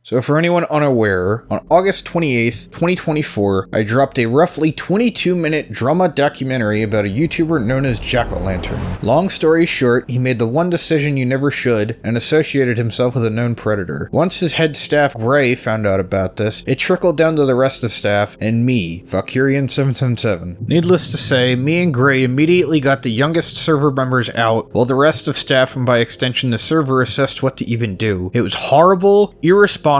So for anyone unaware, on August 28th, 2024, I dropped a roughly 22-minute drama documentary about a YouTuber known as Jackolanturnn. Long story short, he made the one decision you never should and associated himself with a known predator. Once his head staff Gray found out about this, it trickled down to the rest of staff and me, Valkyrian777. Needless to say, me and Gray immediately got the youngest server members out, while the rest of staff and by extension the server assessed what to even do. It was horrible, irresponsible,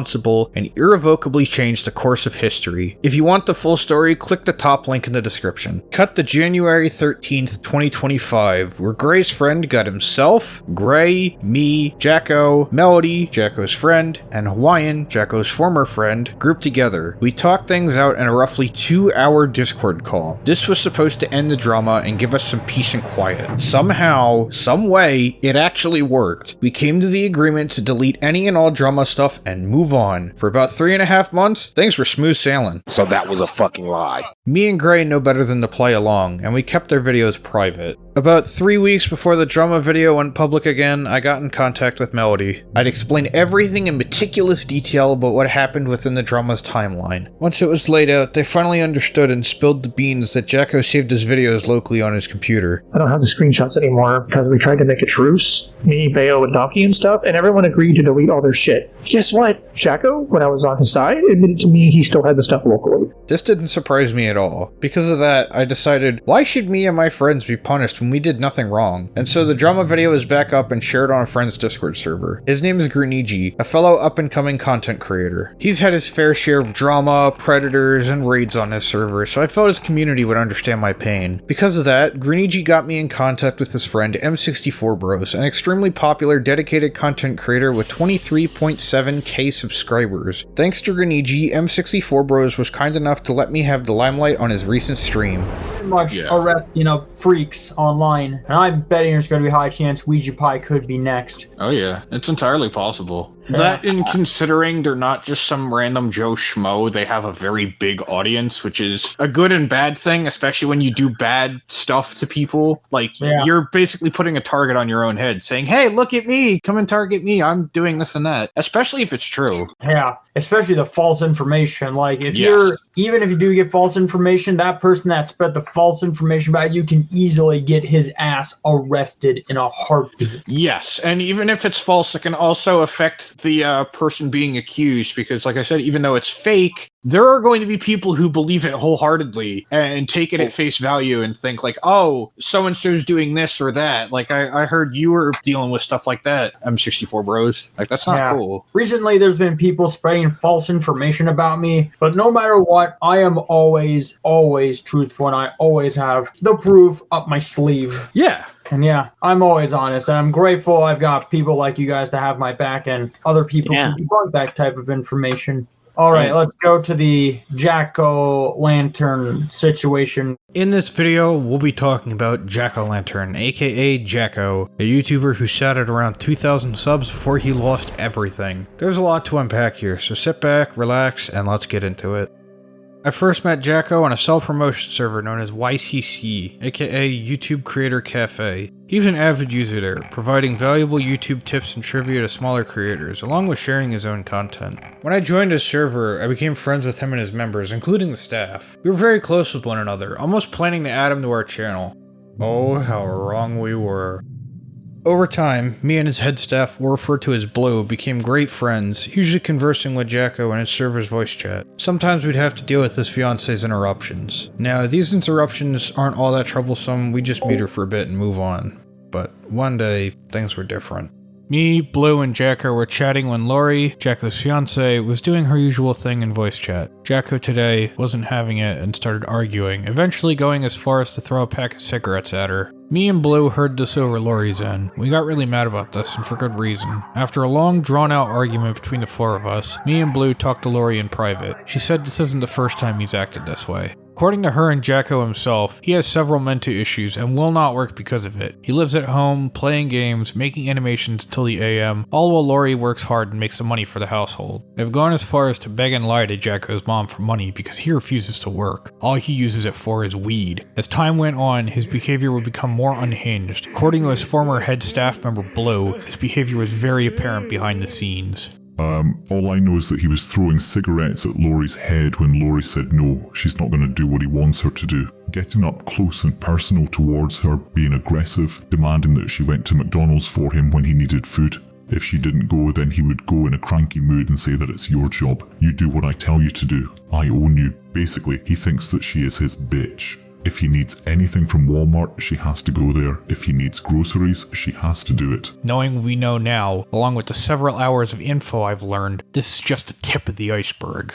and irrevocably changed the course of history. If you want the full story, click the top link in the description. Cut to January 13th, 2025, where Gray's friend got himself, Gray, me, Jacko, Melody, Jacko's friend, and Hawaiian, Jacko's former friend, grouped together. We talked things out in a roughly 2-hour Discord call. This was supposed to end the drama and give us some peace and quiet. Somehow, some way, it actually worked. We came to the agreement to delete any and all drama stuff and move on. For about 3.5 months, things were smooth sailing. So that was a fucking lie. Me and Gray know better than to play along, and we kept our videos private. About 3 weeks before the drama video went public again, I got in contact with Melody. I'd explain everything in meticulous detail about what happened within the drama's timeline. Once it was laid out, they finally understood and spilled the beans that Jacko saved his videos locally on his computer. I don't have the screenshots anymore because we tried to make a truce, me, Bayo, and Donkey and stuff, and everyone agreed to delete all their shit. Guess what? Jacko, when I was on his side, admitted to me he still had the stuff locally. This didn't surprise me at all. Because of that, I decided, why should me and my friends be punished when we did nothing wrong? And so the drama video is back up and shared on a friend's Discord server. His name is Greeniji, a fellow up-and-coming content creator. He's had his fair share of drama, predators, and raids on his server, so I felt his community would understand my pain. Because of that, Greeniji got me in contact with his friend M64Bros, an extremely popular, dedicated content creator with 23.7k subscribers. Thanks to Greeniji, M64Bros was kind enough to let me have the limelight on his recent stream. Much arrest, freaks online, and I'm betting there's going to be a high chance Ouija Pie could be next. Oh yeah, it's entirely possible. That, in considering they're not just some random Joe Schmo, they have a very big audience, which is a good and bad thing, especially when you do bad stuff to people. Like, you're basically putting a target on your own head, saying, hey, look at me, come and target me, I'm doing this and that. Especially if it's true. Yeah, especially the false information. Like, if even if you do get false information, that person that spread the false information about you can easily get his ass arrested in a heartbeat. Yes, and even if it's false, it can also affect the person being accused, because like I said, even though it's fake, there are going to be people who believe it wholeheartedly and take it at face value and think like, oh, so-and-so's doing this or that. Like, I heard you were dealing with stuff like that, M64Bros. Like, that's not cool. Recently, there's been people spreading false information about me, but no matter what, I am always truthful, and I always have the proof up my sleeve. Yeah. And I'm always honest, and I'm grateful I've got people like you guys to have my back and other people to debunk that type of information. All right, let's go to the Jack-o'-lantern situation. In this video, we'll be talking about Jackolanturnn, aka Jacko, a YouTuber who sat at around 2,000 subs before he lost everything. There's a lot to unpack here, so sit back, relax, and let's get into it. I first met Jacko on a self-promotion server known as YCC, aka YouTube Creator Cafe. He was an avid user there, providing valuable YouTube tips and trivia to smaller creators, along with sharing his own content. When I joined his server, I became friends with him and his members, including the staff. We were very close with one another, almost planning to add him to our channel. Oh, how wrong we were. Over time, me and his head staff, referred to as Blue, became great friends, usually conversing with Jacko in his server's voice chat. Sometimes we'd have to deal with his fiance's interruptions. Now, these interruptions aren't all that troublesome, we just meet her for a bit and move on. But one day, things were different. Me, Blue, and Jacko were chatting when Lori, Jacko's fiance, was doing her usual thing in voice chat. Jacko today wasn't having it and started arguing, eventually going as far as to throw a pack of cigarettes at her. Me and Blue heard this over Lori's end. We got really mad about this, and for good reason. After a long, drawn-out argument between the four of us, me and Blue talked to Lori in private. She said this isn't the first time he's acted this way. According to her and Jacko himself, he has several mental issues and will not work because of it. He lives at home, playing games, making animations until the AM, all while Lori works hard and makes the money for the household. They've gone as far as to beg and lie to Jacko's mom for money because he refuses to work. All he uses it for is weed. As time went on, his behavior would become more unhinged. According to his former head staff member Blue, his behavior was very apparent behind the scenes. All I know is that he was throwing cigarettes at Laurie's head when Laurie said no, she's not going to do what he wants her to do. Getting up close and personal towards her, being aggressive, demanding that she went to McDonald's for him when he needed food. If she didn't go, then he would go in a cranky mood and say that it's your job. You do what I tell you to do. I own you. Basically, he thinks that she is his bitch. If he needs anything from Walmart, she has to go there. If he needs groceries, she has to do it. Knowing we know now, along with the several hours of info I've learned, this is just the tip of the iceberg.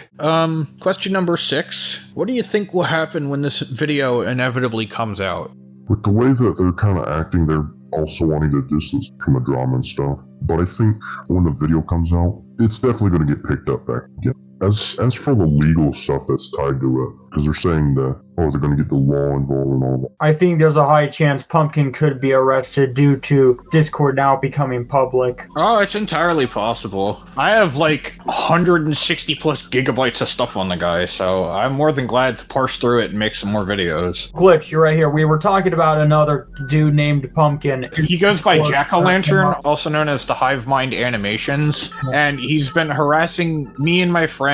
Question number 6. What do you think will happen when this video inevitably comes out? With the way that they're kind of acting, they're also wanting to distance from the drama and stuff. But I think when the video comes out, it's definitely going to get picked up back again. As for the legal stuff that's tied to it, because they're saying that, oh, they're going to get the law involved and all that. I think there's a high chance Pumpkin could be arrested due to Discord now becoming public. Oh, it's entirely possible. I have like 160 plus gigabytes of stuff on the guy, so I'm more than glad to parse through it and make some more videos. Glitch, you're right here. We were talking about another dude named Pumpkin. He goes by Jackolanturnn, also known as theHiveMindaNimations, and he's been harassing me and my friends,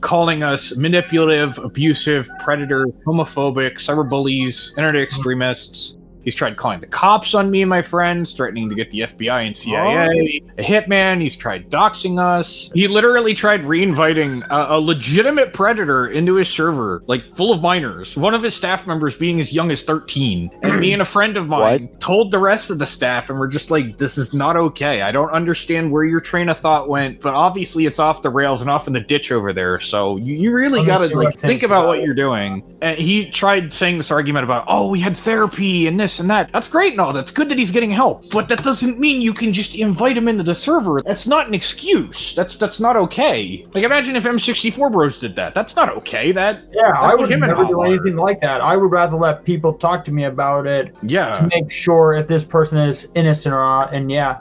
calling us manipulative, abusive, predator, homophobic, cyberbullies, internet extremists. He's tried calling the cops on me and my friends, threatening to get the FBI and CIA, a hitman. He's tried doxing us. He literally tried reinviting a legitimate predator into his server, like full of minors. One of his staff members being as young as 13. And me and a friend of mine told the rest of the staff, and we're just like, this is not okay. I don't understand where your train of thought went, but obviously it's off the rails and off in the ditch over there. So you really gotta like think about what you're doing. And he tried saying this argument about, oh, we had therapy and this and that. That's great and all. That's good that he's getting help. But that doesn't mean you can just invite him into the server. That's not an excuse. That's not okay. Like, imagine if M64Bros did that. That's not okay. I would never do anything like that. I would rather let people talk to me about it to make sure if this person is innocent or not. And yeah.